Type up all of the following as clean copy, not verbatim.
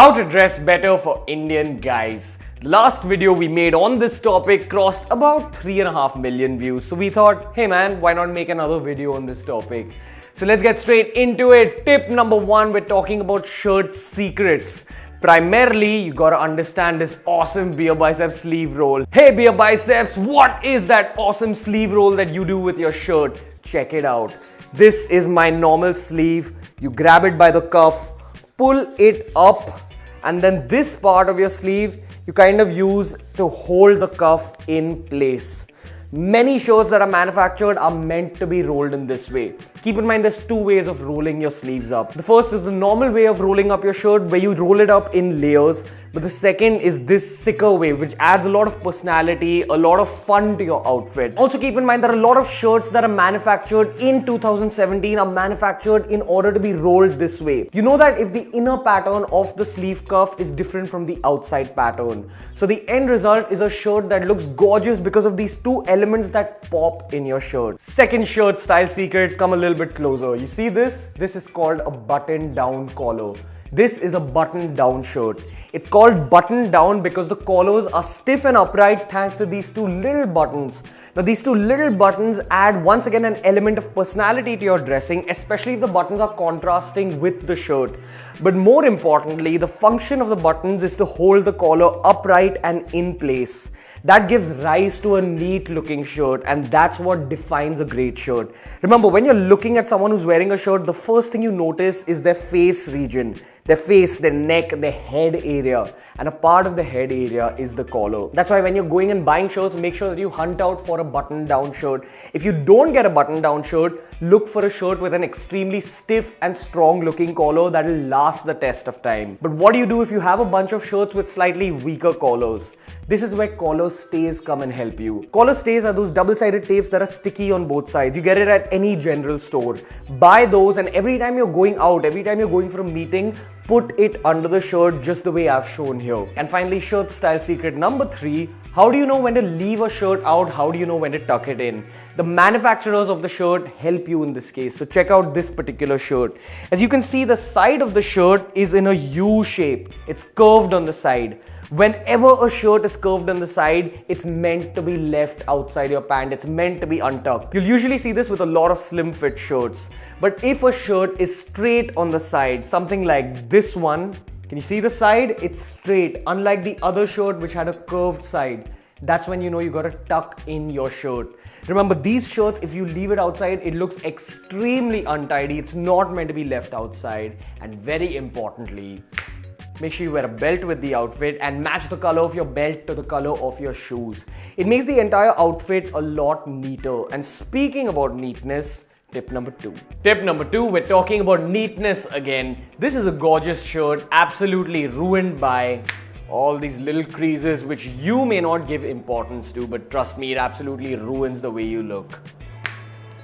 How to dress better for Indian guys. The last video we made on this topic crossed about 3.5 million views. So we thought, hey man, why not make another video on this topic? So let's get straight into it. Tip number 1, we're talking about shirt secrets. Primarily, you gotta understand this awesome beer biceps sleeve roll. Hey beer biceps, what is that awesome sleeve roll that you do with your shirt? Check it out. This is my normal sleeve. You grab it by the cuff, pull it up, and then this part of your sleeve you kind of use to hold the cuff in place. Many shirts that are manufactured are meant to be rolled in this way. Keep in mind there's two ways of rolling your sleeves up. The first is the normal way of rolling up your shirt where you roll it up in layers. But the second is this sicker way, which adds a lot of personality, a lot of fun to your outfit. Also keep in mind that a lot of shirts that are manufactured in 2017 are manufactured in order to be rolled this way. You know that if the inner pattern of the sleeve cuff is different from the outside pattern. So the end result is a shirt that looks gorgeous because of these two elements that pop in your shirt. Second shirt style secret, come a little bit closer. You see this? This is called a button down collar. This is a button down shirt. It's called button down because the collars are stiff and upright thanks to these two little buttons. Now these two little buttons add once again an element of personality to your dressing, especially if the buttons are contrasting with the shirt. But more importantly, the function of the buttons is to hold the collar upright and in place. That gives rise to a neat looking shirt, and that's what defines a great shirt. Remember, when you're looking at someone who's wearing a shirt, the first thing you notice is their face region. Their face, their neck, their head area. And a part of the head area is the collar. That's why when you're going and buying shirts, make sure that you hunt out for a button down shirt. If you don't get a button down shirt, look for a shirt with an extremely stiff and strong looking collar that will last the test of time. But what do you do if you have a bunch of shirts with slightly weaker collars? This is where collar stays come and help you. Collar stays are those double-sided tapes that are sticky on both sides. You get it at any general store. Buy those, and every time you're going out, every time you're going for a meeting, put it under the shirt just the way I've shown here. And finally, shirt style secret number 3. How do you know when to leave a shirt out? How do you know when to tuck it in? The manufacturers of the shirt help you in this case. So check out this particular shirt. As you can see, the side of the shirt is in a U shape. It's curved on the side. Whenever a shirt is curved on the side, it's meant to be left outside your pant. It's meant to be untucked. You'll usually see this with a lot of slim fit shirts. But if a shirt is straight on the side, something like this one, can you see the side? It's straight, unlike the other shirt which had a curved side. That's when you know you gotta tuck in your shirt. Remember, these shirts, if you leave it outside, it looks extremely untidy. It's not meant to be left outside. And very importantly, make sure you wear a belt with the outfit and match the color of your belt to the color of your shoes. It makes the entire outfit a lot neater. And speaking about neatness, tip number 2. Tip number 2, we're talking about neatness again. This is a gorgeous shirt, absolutely ruined by all these little creases which you may not give importance to, but trust me, it absolutely ruins the way you look.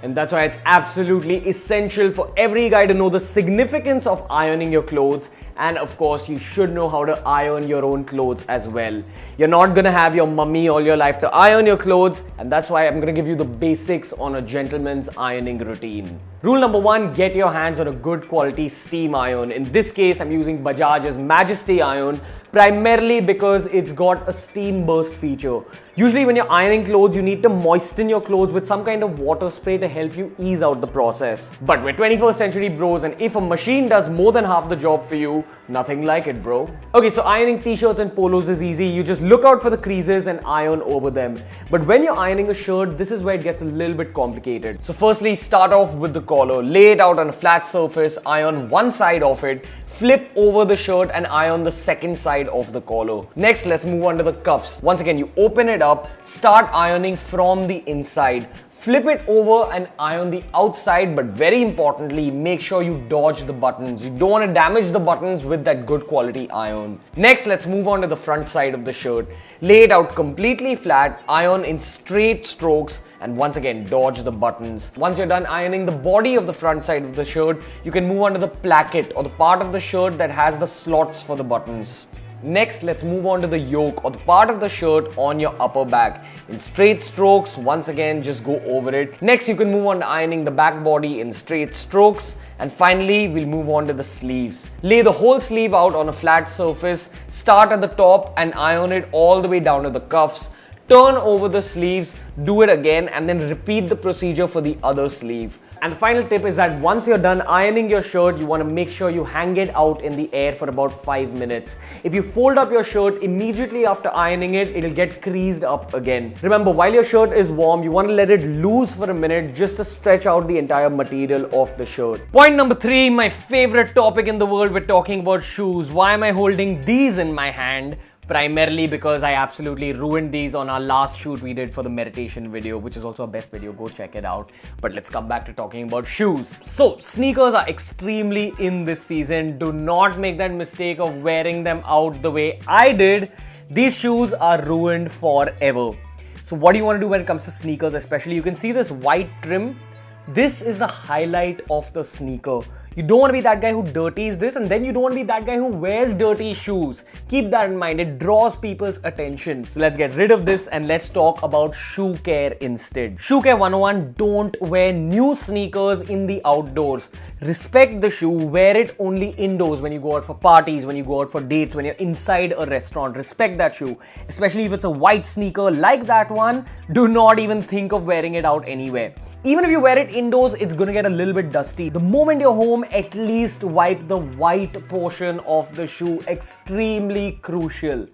And that's why it's absolutely essential for every guy to know the significance of ironing your clothes. And of course, you should know how to iron your own clothes as well. You're not gonna have your mummy all your life to iron your clothes, and that's why I'm gonna give you the basics on a gentleman's ironing routine. Rule number 1, get your hands on a good quality steam iron. In this case, I'm using Bajaj's Majesty iron, primarily because it's got a steam burst feature. Usually when you're ironing clothes, you need to moisten your clothes with some kind of water spray to help you ease out the process. But we're 21st century bros, and if a machine does more than half the job for you, nothing like it, bro. Okay, so ironing t-shirts and polos is easy. You just look out for the creases and iron over them. But when you're ironing a shirt, this is where it gets a little bit complicated. So firstly, start off with the collar. Lay it out on a flat surface, iron one side of it, flip over the shirt and iron the second side of the collar. Next, let's move on to the cuffs. Once again, you open it up, start ironing from the inside. Flip it over and iron the outside, but very importantly, make sure you dodge the buttons. You don't want to damage the buttons with that good quality iron. Next, let's move on to the front side of the shirt. Lay it out completely flat, iron in straight strokes, and once again, dodge the buttons. Once you're done ironing the body of the front side of the shirt, you can move on to the placket, or the part of the shirt that has the slots for the buttons. Next, let's move on to the yoke or the part of the shirt on your upper back. In straight strokes, once again, just go over it. Next, you can move on to ironing the back body in straight strokes. And finally, we'll move on to the sleeves. Lay the whole sleeve out on a flat surface, start at the top and iron it all the way down to the cuffs. Turn over the sleeves, do it again, and then repeat the procedure for the other sleeve. And the final tip is that once you're done ironing your shirt, you want to make sure you hang it out in the air for about 5 minutes. If you fold up your shirt immediately after ironing it, it'll get creased up again. Remember, while your shirt is warm, you want to let it loose for a minute just to stretch out the entire material of the shirt. Point number 3, my favorite topic in the world, we're talking about shoes. Why am I holding these in my hand? Primarily because I absolutely ruined these on our last shoot we did for the meditation video, which is also our best video. Go check it out. But let's come back to talking about shoes. So sneakers are extremely in this season. Do not make that mistake of wearing them out the way I did. These shoes are ruined forever. So what do you want to do when it comes to sneakers especially? You can see this white trim. This is the highlight of the sneaker. You don't want to be that guy who dirties this, and then you don't want to be that guy who wears dirty shoes. Keep that in mind. It draws people's attention. So let's get rid of this and let's talk about shoe care instead. Shoe care 101, don't wear new sneakers in the outdoors. Respect the shoe. Wear it only indoors when you go out for parties, when you go out for dates, when you're inside a restaurant. Respect that shoe. Especially if it's a white sneaker like that one, do not even think of wearing it out anywhere. Even if you wear it indoors, it's gonna get a little bit dusty. The moment you're home, at least wipe the white portion of the shoe. Extremely crucial.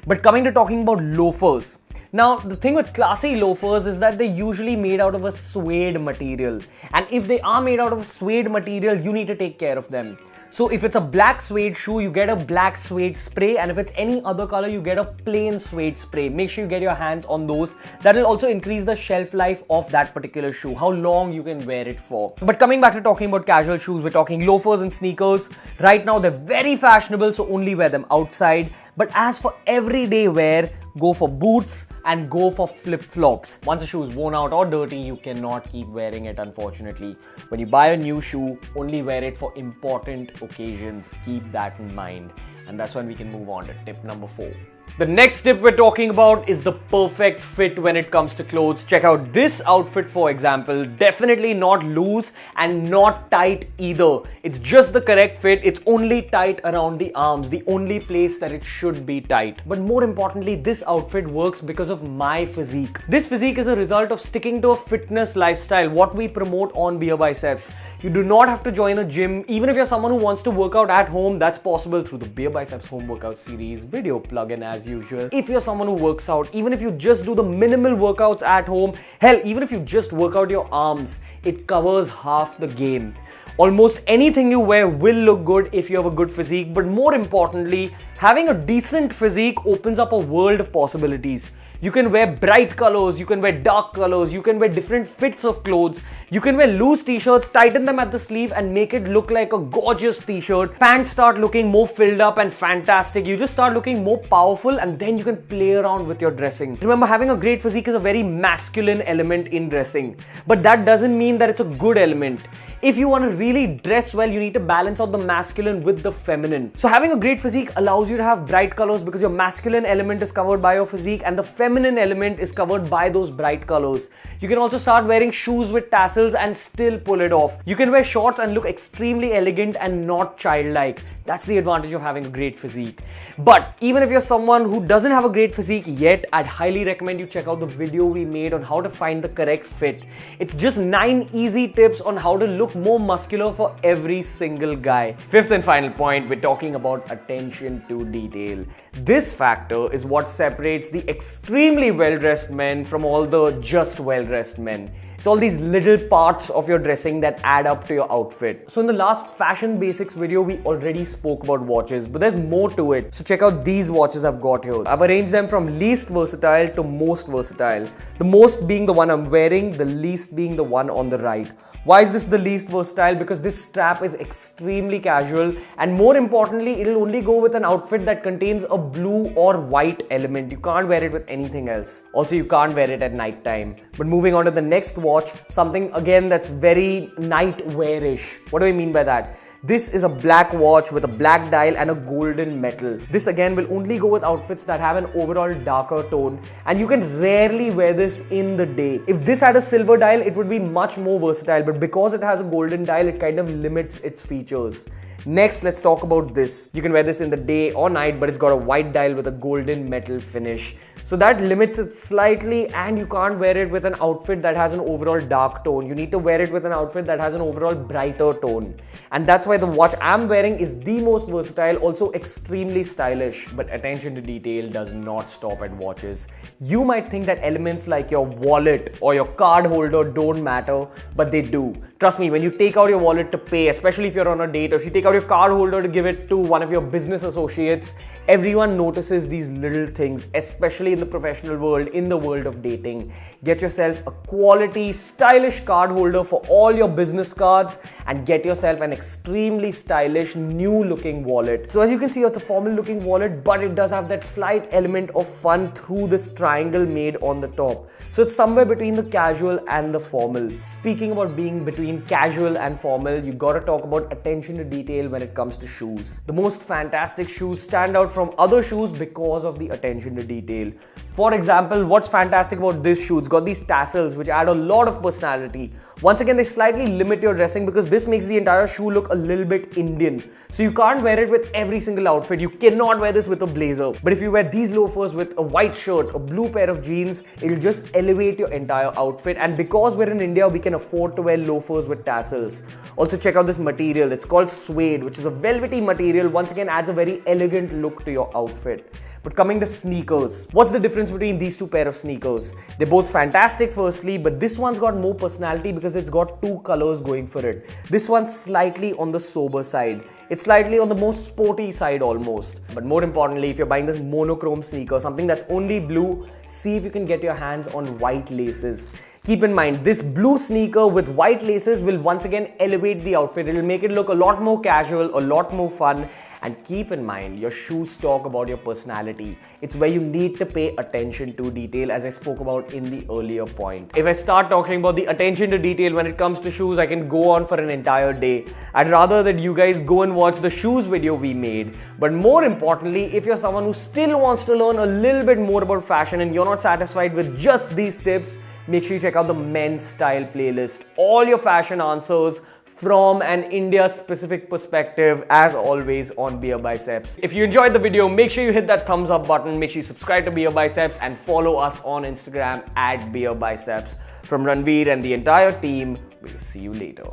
But coming to talking about loafers. Now, the thing with classy loafers is that they're usually made out of a suede material. And if they are made out of a suede material, you need to take care of them. So if it's a black suede shoe, you get a black suede spray, and if it's any other color, you get a plain suede spray. Make sure you get your hands on those. That will also increase the shelf life of that particular shoe, how long you can wear it for. But coming back to talking about casual shoes, we're talking loafers and sneakers. Right now, they're very fashionable, so only wear them outside. But as for everyday wear, go for boots and go for flip-flops. Once a shoe is worn out or dirty, you cannot keep wearing it, unfortunately. When you buy a new shoe, only wear it for important occasions. Keep that in mind. And that's when we can move on to tip number 4. The next tip we're talking about is the perfect fit when it comes to clothes. Check out this outfit, for example. Definitely not loose and not tight either. It's just the correct fit. It's only tight around the arms, the only place that it should be tight. But more importantly, this outfit works because of my physique. This physique is a result of sticking to a fitness lifestyle, what we promote on Beer Biceps. You do not have to join a gym. Even if you're someone who wants to work out at home, that's possible through the Beer Biceps home workout series video plugin as usual. If you're someone who works out, even if you just do the minimal workouts at home, hell, even if you just work out your arms, it covers half the game. Almost anything you wear will look good if you have a good physique, but more importantly, having a decent physique opens up a world of possibilities. You can wear bright colors, you can wear dark colors, you can wear different fits of clothes, you can wear loose t-shirts, tighten them at the sleeve and make it look like a gorgeous t-shirt. Pants start looking more filled up and fantastic. You just start looking more powerful, and then you can play around with your dressing. Remember, having a great physique is a very masculine element in dressing, but that doesn't mean that it's a good element. If you want to really dress well, you need to balance out the masculine with the feminine. So having a great physique allows you to have bright colors because your masculine element is covered by your physique and the feminine element is covered by those bright colors. You can also start wearing shoes with tassels and still pull it off. You can wear shorts and look extremely elegant and not childlike. That's the advantage of having a great physique. But even if you're someone who doesn't have a great physique yet, I'd highly recommend you check out the video we made on how to find the correct fit. It's just 9 easy tips on how to look more muscular for every single guy. Fifth and final point, we're talking about attention to detail. This factor is what separates the extremely well-dressed men from all the just well-dressed men. It's all these little parts of your dressing that add up to your outfit. So in the last fashion basics video, we already spoke about watches, but there's more to it. So check out these watches I've got here. I've arranged them from least versatile to most versatile. The most being the one I'm wearing, the least being the one on the right. Why is this the least versatile? Because this strap is extremely casual, and more importantly, it'll only go with an outfit that contains a blue or white element. You can't wear it with anything else. Also, you can't wear it at night time. But moving on to the next watch, watch, something again that's very night wearish. What do I mean by that? This is a black watch with a black dial and a golden metal. This again will only go with outfits that have an overall darker tone, and you can rarely wear this in the day. If this had a silver dial, it would be much more versatile, but because it has a golden dial, it kind of limits its features. Next, let's talk about this. You can wear this in the day or night, but it's got a white dial with a golden metal finish. So that limits it slightly, and you can't wear it with an outfit that has an overall dark tone. You need to wear it with an outfit that has an overall brighter tone. And that's why the watch I'm wearing is the most versatile, also extremely stylish. But attention to detail does not stop at watches. You might think that elements like your wallet or your card holder don't matter, but they do. Trust me, when you take out your wallet to pay, especially if you're on a date, or if you take out your card holder to give it to one of your business associates, everyone notices these little things, especially in the professional world, in the world of dating. Get yourself a quality, stylish card holder for all your business cards, and get yourself an extremely stylish, new looking wallet. So as you can see, it's a formal looking wallet, but it does have that slight element of fun through this triangle made on the top. So it's somewhere between the casual and the formal. Speaking about being between casual and formal, you gotta talk about attention to detail when it comes to shoes. The most fantastic shoes stand out from other shoes because of the attention to detail. For example, what's fantastic about this shoe? It's got these tassels which add a lot of personality. Once again, they slightly limit your dressing because this makes the entire shoe look a little bit Indian. So you can't wear it with every single outfit. You cannot wear this with a blazer. But if you wear these loafers with a white shirt, a blue pair of jeans, it'll just elevate your entire outfit. And because we're in India, we can afford to wear loafers with tassels. Also check out this material. It's called suede, which is a velvety material. Once again, adds a very elegant look to your outfit. But coming to sneakers, what's the difference between these two pair of sneakers? They're both fantastic firstly, but this one's got more personality because it's got two colors going for it. This one's slightly on the sober side. It's slightly on the more sporty side almost. But more importantly, if you're buying this monochrome sneaker, something that's only blue, see if you can get your hands on white laces. Keep in mind, this blue sneaker with white laces will once again elevate the outfit. It'll make it look a lot more casual, a lot more fun. And keep in mind, your shoes talk about your personality. It's where you need to pay attention to detail, as I spoke about in the earlier point. If I start talking about the attention to detail when it comes to shoes, I can go on for an entire day. I'd rather that you guys go and watch the shoes video we made. But more importantly, if you're someone who still wants to learn a little bit more about fashion and you're not satisfied with just these tips, make sure you check out the men's style playlist. All your fashion answers from an India-specific perspective, as always, on Beer Biceps. If you enjoyed the video, make sure you hit that thumbs up button, make sure you subscribe to Beer Biceps, and follow us on Instagram at Beer Biceps. From Ranveer and the entire team, we'll see you later.